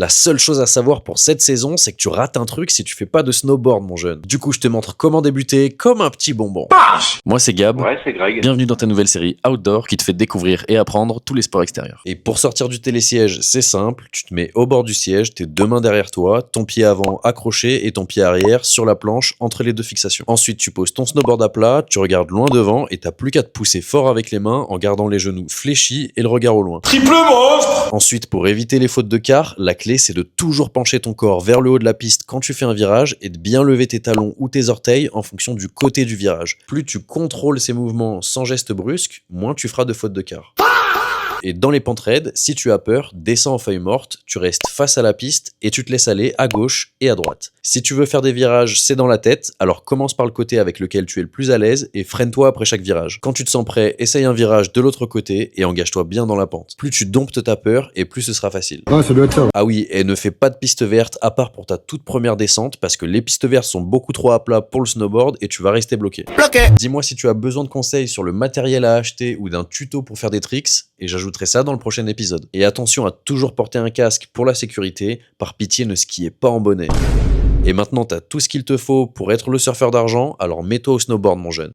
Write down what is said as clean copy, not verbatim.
La seule chose à savoir pour cette saison, c'est que tu rates un truc si tu fais pas de snowboard, mon jeune. Du coup, je te montre comment débuter comme un petit bonbon. Moi, c'est Gab. Ouais, c'est Greg. Bienvenue dans ta nouvelle série Outdoor qui te fait découvrir et apprendre tous les sports extérieurs. Et pour sortir du télésiège, c'est simple, tu te mets au bord du siège, tes deux mains derrière toi, ton pied avant accroché et ton pied arrière sur la planche entre les deux fixations. Ensuite, tu poses ton snowboard à plat, tu regardes loin devant et t'as plus qu'à te pousser fort avec les mains en gardant les genoux fléchis et le regard au loin. Triple monstre! Ensuite, pour éviter les fautes de quart, la clé c'est de toujours pencher ton corps vers le haut de la piste quand tu fais un virage et de bien lever tes talons ou tes orteils en fonction du côté du virage. Plus tu contrôles ces mouvements sans geste brusque, moins tu feras de fautes de quart. Et dans les pentes raides, si tu as peur, descends en feuille morte, tu restes face à la piste et tu te laisses aller à gauche et à droite. Si tu veux faire des virages, c'est dans la tête, alors commence par le côté avec lequel tu es le plus à l'aise et freine-toi après chaque virage. Quand tu te sens prêt, essaye un virage de l'autre côté et engage-toi bien dans la pente. Plus tu domptes ta peur et plus ce sera facile. Ah, ça doit être ça. Ah oui, et ne fais pas de piste verte à part pour ta toute première descente parce que les pistes vertes sont beaucoup trop à plat pour le snowboard et tu vas rester bloqué. Dis-moi si tu as besoin de conseils sur le matériel à acheter ou d'un tuto pour faire des tricks et j'ajouterai ça dans le prochain épisode. Et attention à toujours porter un casque pour la sécurité, par pitié ne skiez pas en bonnet. Et maintenant t'as tout ce qu'il te faut pour être le surfeur d'argent, alors mets-toi au snowboard mon jeune.